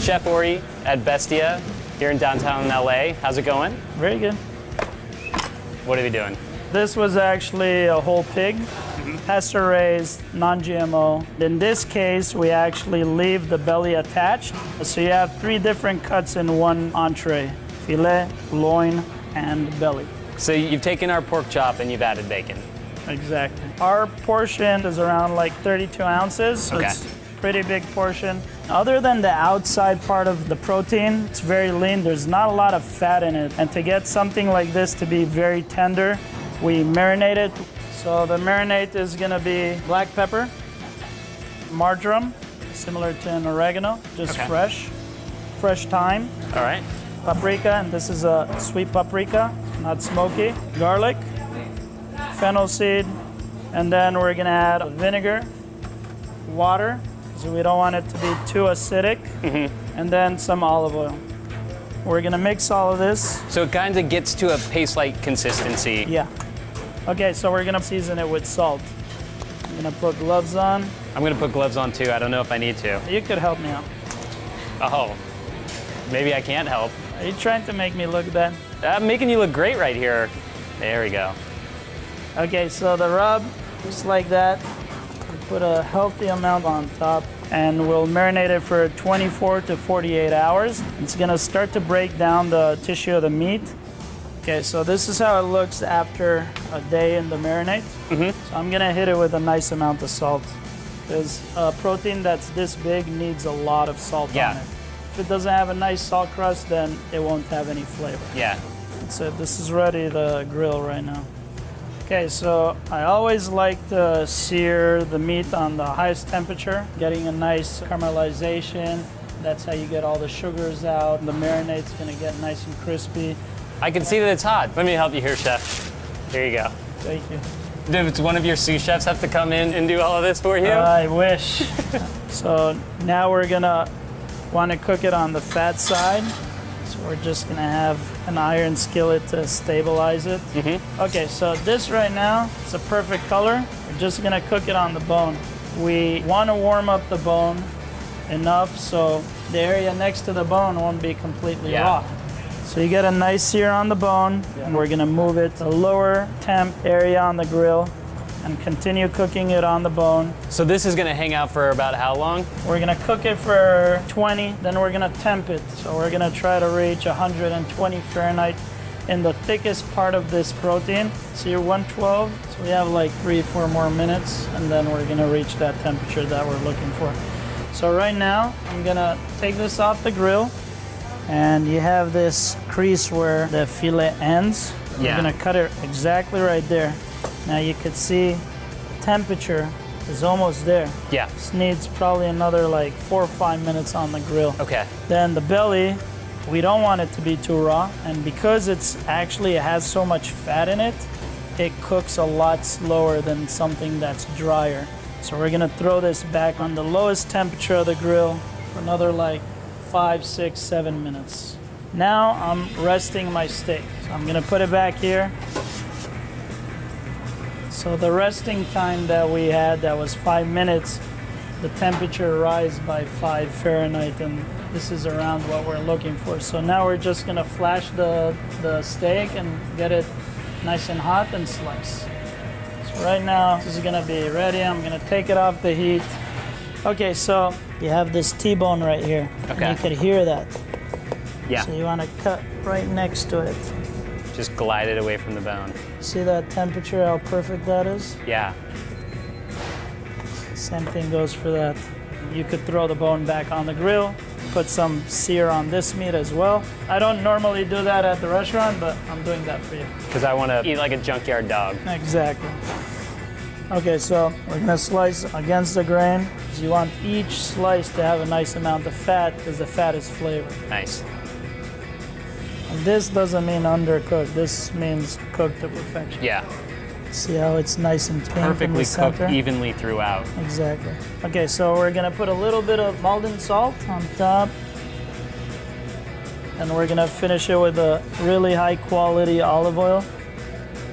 Chef Ori at Bestia here in downtown LA. How's it going? Very good. What are we doing? This was actually a whole pig, pasture-raised, non-GMO. In this case, we actually leave the belly attached. So you have 3 different cuts in one entree: filet, loin, and belly. So you've taken our pork chop and you've added bacon. Exactly. Our portion is around like 32 ounces. So Okay. it's a pretty big portion. Other than the outside part of the protein, it's very lean. There's not a lot of fat in it. And to get something like this to be very tender, we marinate it. So the marinade is gonna be black pepper, marjoram, similar to an oregano, just Okay. fresh thyme, All right. paprika, and this is a sweet paprika, not smoky, garlic, fennel seed, and then we're gonna add vinegar, water, so we don't want it to be too acidic, and then some olive oil. We're gonna mix all of this. So it kind of gets to a paste-like consistency. Yeah. Okay, so we're gonna season it with salt. I'm gonna put gloves on. I'm gonna put gloves on too. I don't know if I need to. You could help me out. Oh, maybe I can't help. Are you trying to make me look bad? I'm making you look great right here. There we go. Okay, so the rub, just like that. We put a healthy amount on top, and we'll marinate it for 24 to 48 hours. It's gonna start to break down the tissue of the meat. Okay, so this is how it looks after a day in the marinade. So I'm gonna hit it with a nice amount of salt, because a protein that's this big needs a lot of salt Yeah. on it. If it doesn't have a nice salt crust, then it won't have any flavor. Yeah. So this is ready to grill right now. Okay, so I always like to sear the meat on the highest temperature, getting a nice caramelization. That's how you get all the sugars out. The marinade's gonna get nice and crispy. I can see that it's hot. Let me help you here, chef. Here you go. Thank you. Did one of your sous chefs have to come in and do all of this for you? I wish. So now we're gonna want to cook it on the fat side. So we're just gonna have an iron skillet to stabilize it. Okay, so this right now, it's a perfect color. We're just gonna cook it on the bone. We want to warm up the bone enough so the area next to the bone won't be completely raw. So you get a nice sear on the bone, and we're gonna move it to lower temp area on the grill and continue cooking it on the bone. So this is gonna hang out for about how long? We're gonna cook it for 20, then we're gonna temp it. So we're gonna try to reach 120 Fahrenheit in the thickest part of this protein. So you're 112, so we have like 3-4 more minutes, and then we're gonna reach that temperature that we're looking for. So right now, I'm gonna take this off the grill, and you have this crease where the filet ends. Yeah. We're gonna cut it exactly right there. Now you could see temperature is almost there. Yeah. This needs probably another like 4 or 5 minutes on the grill. Okay. Then the belly, we don't want it to be too raw. And because it has so much fat in it, it cooks a lot slower than something that's drier. So we're gonna throw this back on the lowest temperature of the grill for another like 5, 6, 7 minutes. Now I'm resting my steak. So I'm gonna put it back here. So the resting time that we had, that was 5 minutes, the temperature rise by 5 Fahrenheit, and this is around what we're looking for. So now we're just gonna flash the steak and get it nice and hot and slice. So right now, this is gonna be ready. I'm gonna take it off the heat. Okay, so you have this T-bone right here. Okay. And you could hear that. Yeah. So you wanna cut right next to it. Just glide it away from the bone. See that temperature, how perfect that is? Yeah. Same thing goes for that. You could throw the bone back on the grill, put some sear on this meat as well. I don't normally do that at the restaurant, but I'm doing that for you. Because I want to eat like a junkyard dog. Exactly. Okay, so we're gonna slice against the grain. You want each slice to have a nice amount of fat, because the fat is flavor. Nice. And this doesn't mean undercooked. This means cooked to perfection. Yeah. See how it's nice and pink in Perfectly the center? cooked evenly throughout. Exactly. Okay, so we're gonna put a little bit of Maldon salt on top. And we're gonna finish it with a really high quality olive oil.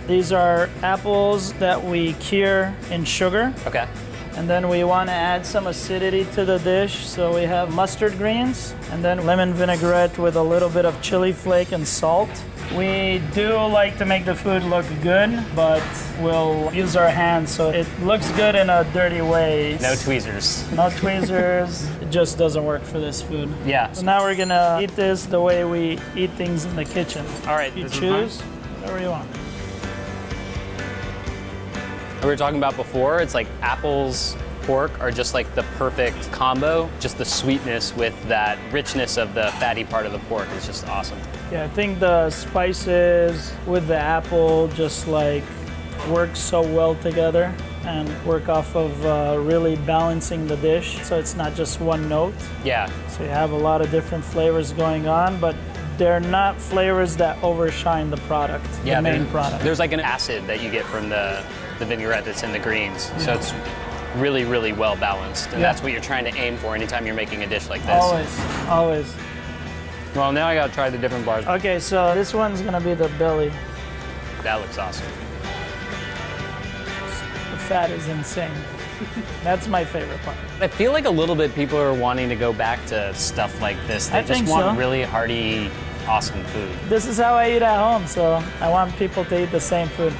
These are apples that we cure in sugar. Okay. And then we want to add some acidity to the dish. So we have mustard greens and then lemon vinaigrette with a little bit of chili flake and salt. We do like to make the food look good, but we'll use our hands so it looks good in a dirty way. No tweezers. No tweezers. It just doesn't work for this food. Yeah. So now we're gonna eat this the way we eat things in the kitchen. All right. You this is choose mine. whatever you want. We were talking about before, it's like apples, pork are just like the perfect combo. Just the sweetness with that richness of the fatty part of the pork is just awesome. Yeah, I think the spices with the apple just like work so well together and work off of really balancing the dish so it's not just one note. Yeah. So you have a lot of different flavors going on, but they're not flavors that overshine the product, Yeah, the main product. There's like an acid that you get from the vinaigrette that's in the greens. So it's really, really well balanced. And that's what you're trying to aim for anytime you're making a dish like this. Always. Well, now I gotta try the different bars. Okay, so this one's gonna be the belly. That looks awesome. The fat is insane. That's my favorite part. I feel like a little bit people are wanting to go back to stuff like this. They I just think want so. really hearty, awesome food. This is how I eat at home, so I want people to eat the same food.